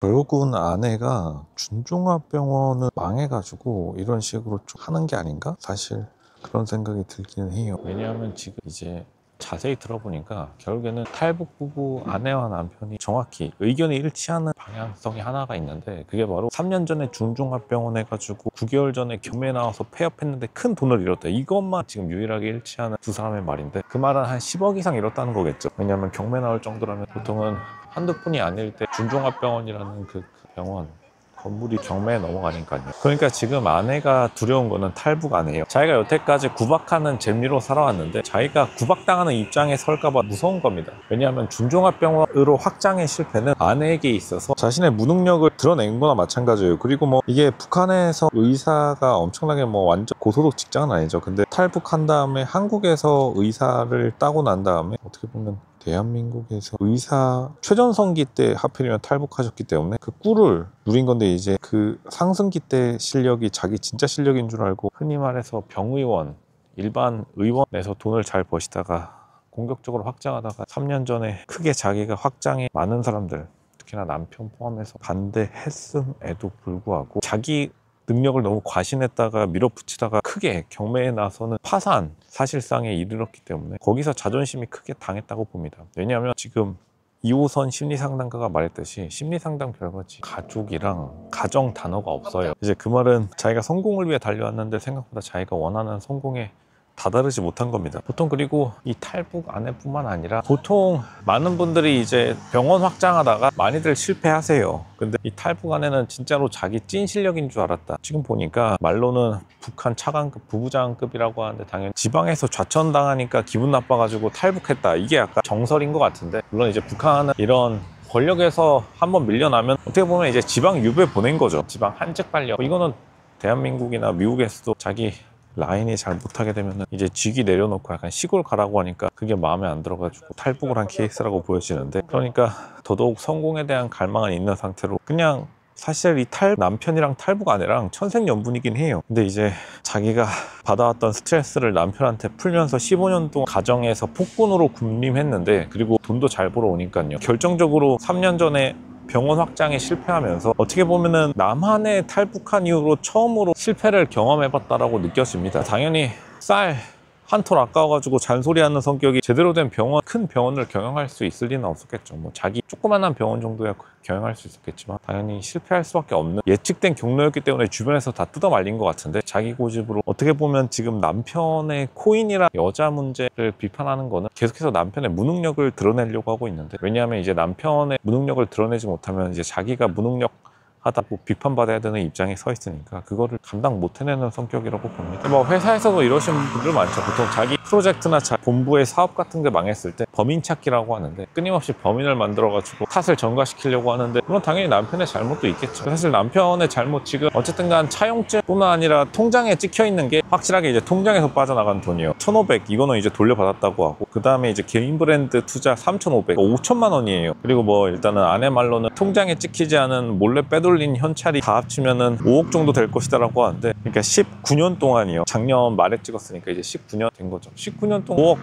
결국은 아내가 준종합병원을 망해가지고 이런 식으로 좀 하는 게 아닌가? 사실 그런 생각이 들기는 해요. 왜냐하면 지금 이제 자세히 들어보니까 결국에는 탈북 부부 아내와 남편이 정확히 의견이 일치하는 방향성이 하나가 있는데, 그게 바로 3년 전에 준종합병원 해가지고 9개월 전에 경매 나와서 폐업했는데 큰 돈을 잃었다. 이것만 지금 유일하게 일치하는 두 사람의 말인데, 그 말은 한 10억 이상 잃었다는 거겠죠. 왜냐하면 경매 나올 정도라면 보통은 한두 푼이 아닐 때 준종합병원이라는 그 병원 건물이 경매에 넘어가니까요. 그러니까 지금 아내가 두려운 거는 탈북 아니에요. 자기가 여태까지 구박하는 재미로 살아왔는데 자기가 구박당하는 입장에 설까봐 무서운 겁니다. 왜냐하면 준종합병원으로 확장의 실패는 아내에게 있어서 자신의 무능력을 드러낸 거나 마찬가지예요. 그리고 뭐 이게 북한에서 의사가 엄청나게 뭐 완전 고소득 직장은 아니죠. 근데 탈북한 다음에 한국에서 의사를 따고 난 다음에 어떻게 보면 대한민국에서 의사 최전성기 때 하필이면 탈북하셨기 때문에 그 꿀을 누린 건데, 이제 그 상승기 때 실력이 자기 진짜 실력인 줄 알고 흔히 말해서 병의원, 일반 의원에서 돈을 잘 버시다가 공격적으로 확장하다가 3년 전에 크게 자기가 확장에 많은 사람들, 특히나 남편 포함해서 반대했음에도 불구하고 자기 능력을 너무 과신했다가 밀어붙이다가 크게 경매에 나서는 파산 사실상에 이르렀기 때문에 거기서 자존심이 크게 당했다고 봅니다. 왜냐하면 지금 2호선 심리상담가가 말했듯이 심리상담 결과지 가족이랑 가정 단어가 없어요. 이제 그 말은 자기가 성공을 위해 달려왔는데 생각보다 자기가 원하는 성공에 다다르지 못한 겁니다. 보통 그리고 이 탈북 아내뿐만 아니라 보통 많은 분들이 이제 병원 확장하다가 많이들 실패하세요. 근데 이 탈북 아내는 진짜로 자기 찐 실력인 줄 알았다. 지금 보니까 말로는 북한 차관급 부부장급이라고 하는데 당연히 지방에서 좌천당하니까 기분 나빠가지고 탈북했다, 이게 약간 정설인 것 같은데, 물론 이제 북한은 이런 권력에서 한번 밀려나면 어떻게 보면 이제 지방 유배 보낸 거죠. 지방 한직 발령. 이거는 대한민국이나 미국에서도 자기 라인이 잘 못하게 되면 이제 직위 내려놓고 약간 시골 가라고 하니까 그게 마음에 안 들어가지고 탈북을 한 케이스라고 보여지는데, 그러니까 더더욱 성공에 대한 갈망은 있는 상태로 그냥 사실 이 남편이랑 탈북 아내랑 천생연분이긴 해요. 근데 이제 자기가 받아왔던 스트레스를 남편한테 풀면서 15년 동안 가정에서 폭군으로 군림했는데, 그리고 돈도 잘 벌어오니까요, 결정적으로 3년 전에 병원 확장에 실패하면서 어떻게 보면은 남한에 탈북한 이후로 처음으로 실패를 경험해봤다라고 느껴집니다. 당연히 쌀 한 톨 아까워가지고 잔소리하는 성격이 제대로 된 병원, 큰 병원을 경영할 수 있을 리는 없었겠죠. 뭐 자기 조그만한 병원 정도야 경영할 수 있었겠지만 당연히 실패할 수밖에 없는 예측된 경로였기 때문에 주변에서 다 뜯어 말린 것 같은데, 자기 고집으로 어떻게 보면 지금 남편의 코인이랑 여자 문제를 비판하는 거는 계속해서 남편의 무능력을 드러내려고 하고 있는데, 왜냐하면 이제 남편의 무능력을 드러내지 못하면 이제 자기가 무능력 하다고 비판받아야 되는 입장에 서 있으니까 그거를 감당 못 해내는 성격이라고 봅니다. 뭐 회사에서도 이러시는 분들 많죠. 보통 자기 프로젝트나 본부의 사업 같은 게 망했을 때 범인 찾기라고 하는데, 끊임없이 범인을 만들어가지고 탓을 전가시키려고 하는데, 물론 당연히 남편의 잘못도 있겠죠. 사실 남편의 잘못, 지금 어쨌든 간 차용증뿐만 아니라 통장에 찍혀 있는 게 확실하게 이제 통장에서 빠져나간 돈이에요. 1,500, 이거는 이제 돌려받았다고 하고, 그 다음에 이제 개인 브랜드 투자 3,500, 5천만 원이에요. 그리고 뭐 일단은 아내 말로는 통장에 찍히지 않은 몰래 빼돌린 현찰이 다 합치면은 5억 정도 될 것이다라고 하는데, 그러니까 19년 동안이요. 작년 말에 찍었으니까 이제 19년 된 거죠. 19년 동안 5억,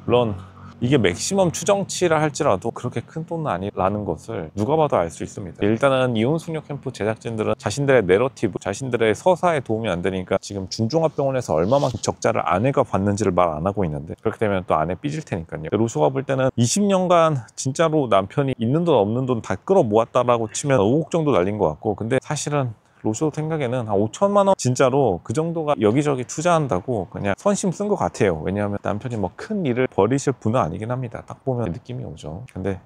물론 이게 맥시멈 추정치라 할지라도 그렇게 큰 돈은 아니라는 것을 누가 봐도 알 수 있습니다. 일단은 이혼숙녀 캠프 제작진들은 자신들의 내러티브, 자신들의 서사에 도움이 안 되니까 지금 준종합병원에서 얼마만큼 적자를 아내가 받는지를 말 안 하고 있는데, 그렇게 되면 또 아내 삐질 테니까요. 로쇼가 볼 때는 20년간 진짜로 남편이 있는 돈 없는 돈 다 끌어 모았다라고 치면 5억 정도 날린 것 같고, 근데 사실은 로쇼 생각에는 한 5천만 원 진짜로 그 정도가 여기저기 투자한다고 그냥 선심 쓴 것 같아요. 왜냐하면 남편이 뭐 큰 일을 벌이실 분은 아니긴 합니다. 딱 보면 느낌이 오죠. 근데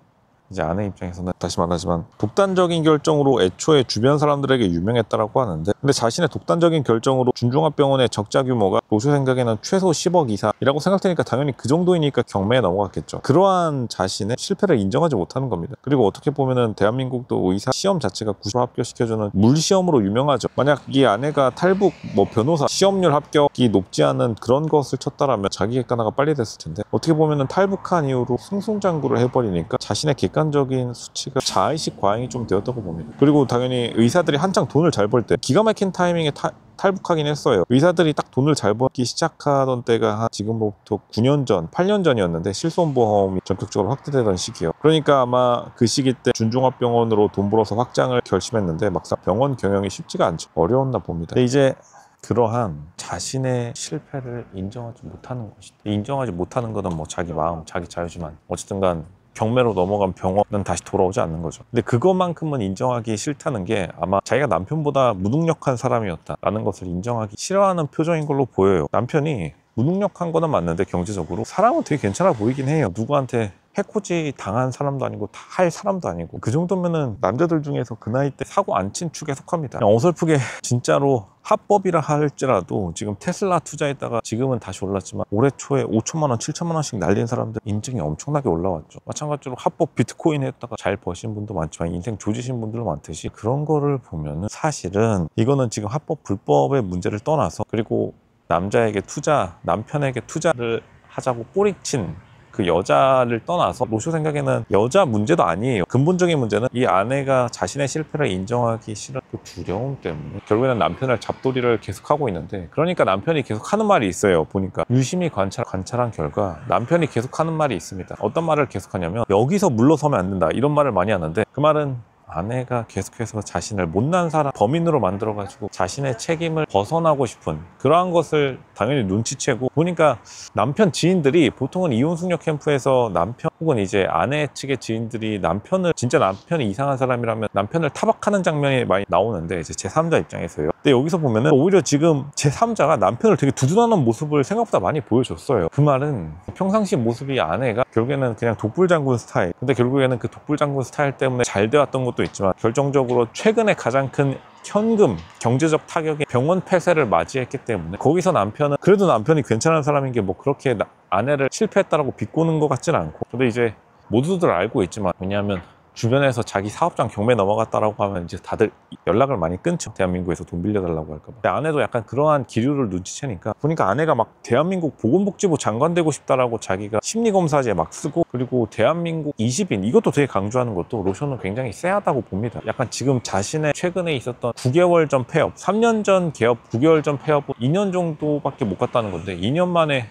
이제 아내 입장에서는 다시 말하지만 독단적인 결정으로 애초에 주변 사람들에게 유명했다라고 하는데, 근데 자신의 독단적인 결정으로 준종합병원의 적자 규모가 로쇼 생각에는 최소 10억 이상이라고 생각되니까 당연히 그 정도이니까 경매에 넘어갔겠죠. 그러한 자신의 실패를 인정하지 못하는 겁니다. 그리고 어떻게 보면은 대한민국도 의사 시험 자체가 90% 합격시켜주는 물시험으로 유명하죠. 만약 이 아내가 탈북, 뭐 변호사 시험률 합격이 높지 않은 그런 것을 쳤다라면 자기 객관화가 빨리 됐을 텐데, 어떻게 보면은 탈북한 이후로 승승장구를 해버리니까 자신의 객관적인 수치가 자의식 과잉이 좀 되었다고 봅니다. 그리고 당연히 의사들이 한창 돈을 잘 벌 때 기가 막힌 타이밍에 탈북하긴 했어요. 의사들이 딱 돈을 잘 벌기 시작하던 때가 한 지금부터 9년 전, 8년 전이었는데 실손보험이 전격적으로 확대되던 시기예요. 그러니까 아마 그 시기 때 준종합병원으로 돈 벌어서 확장을 결심했는데 막상 병원 경영이 쉽지가 않죠. 어려웠나 봅니다. 근데 이제 그러한 자신의 실패를 인정하지 못하는 것이다. 인정하지 못하는 것은 뭐 자기 마음, 자기 자유지만 어쨌든 간 경매로 넘어간 병원은 다시 돌아오지 않는 거죠. 근데 그것만큼은 인정하기 싫다는 게 아마 자기가 남편보다 무능력한 사람이었다라는 것을 인정하기 싫어하는 표정인 걸로 보여요. 남편이 무능력한 거는 맞는데 경제적으로 사람은 되게 괜찮아 보이긴 해요. 누구한테 해코지 당한 사람도 아니고 다 할 사람도 아니고 그 정도면은 남자들 중에서 그 나이 때 사고 안 친 축에 속합니다. 그냥 어설프게 진짜로 합법이라 할지라도 지금 테슬라 투자했다가 지금은 다시 올랐지만 올해 초에 5천만 원, 7천만 원씩 날린 사람들 인증이 엄청나게 올라왔죠. 마찬가지로 합법 비트코인 했다가 잘 버신 분도 많지만 인생 조지신 분들도 많듯이 그런 거를 보면은 사실은 이거는 지금 합법 불법의 문제를 떠나서 그리고 남자에게 투자, 남편에게 투자를 하자고 꼬리친 그 여자를 떠나서 노쇼 생각에는 여자 문제도 아니에요. 근본적인 문제는 이 아내가 자신의 실패를 인정하기 싫은 그 두려움 때문에 결국에는 남편을 잡돌이를 계속하고 있는데 그러니까 남편이 계속 하는 말이 있어요. 보니까 유심히 관찰한 결과 남편이 계속 하는 말이 있습니다. 어떤 말을 계속하냐면 여기서 물러서면 안 된다 이런 말을 많이 하는데 그 말은 아내가 계속해서 자신을 못난 사람, 범인으로 만들어가지고 자신의 책임을 벗어나고 싶은 그러한 것을 당연히 눈치채고 보니까 남편 지인들이 보통은 이혼숙녀 캠프에서 남편 혹은 이제 아내 측의 지인들이 남편을 진짜 남편이 이상한 사람이라면 남편을 타박하는 장면이 많이 나오는데 이제 제3자 입장에서요. 근데 여기서 보면은 오히려 지금 제3자가 남편을 되게 두둔하는 모습을 생각보다 많이 보여줬어요. 그 말은 평상시 모습이 아내가 결국에는 그냥 독불장군 스타일 근데 결국에는 그 독불장군 스타일 때문에 잘 돼왔던 것도 있지만 결정적으로 최근에 가장 큰 현금, 경제적 타격이 병원 폐쇄를 맞이했기 때문에 거기서 남편은 그래도 남편이 괜찮은 사람인 게 뭐 그렇게 아내를 실패했다라고 비꼬는 것 같지는 않고 근데 이제 모두들 알고 있지만 왜냐하면 주변에서 자기 사업장 경매 넘어갔다라고 하면 이제 다들 연락을 많이 끊죠. 대한민국에서 돈 빌려달라고 할까 봐. 근데 아내도 약간 그러한 기류를 눈치채니까 보니까 아내가 막 대한민국 보건복지부 장관 되고 싶다라고 자기가 심리검사제 막 쓰고 그리고 대한민국 20인 이것도 되게 강조하는 것도 로션은 굉장히 쎄하다고 봅니다. 약간 지금 자신의 최근에 있었던 9개월 전 폐업 3년 전 개업 9개월 전 폐업은 2년 정도밖에 못 갔다는 건데 2년 만에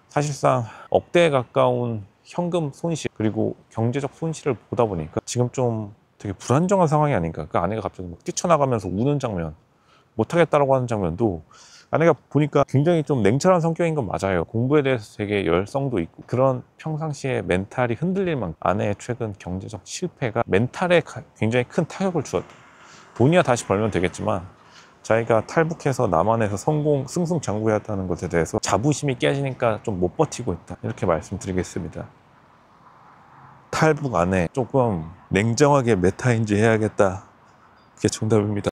사실상 억대에 가까운 현금 손실 그리고 경제적 손실을 보다 보니까 지금 좀 되게 불안정한 상황이 아닌가. 그 아내가 갑자기 막 뛰쳐나가면서 우는 장면 못하겠다라고 하는 장면도 아내가 보니까 굉장히 좀 냉철한 성격인 건 맞아요. 공부에 대해서 되게 열성도 있고 그런 평상시에 멘탈이 흔들릴 만큼 아내의 최근 경제적 실패가 멘탈에 굉장히 큰 타격을 주었다. 돈이야 다시 벌면 되겠지만 자기가 탈북해서 남한에서 성공 승승장구했다는 것에 대해서 자부심이 깨지니까 좀 못 버티고 있다 이렇게 말씀드리겠습니다. 탈북 안에 조금 냉정하게 메타인지 해야겠다 그게 정답입니다.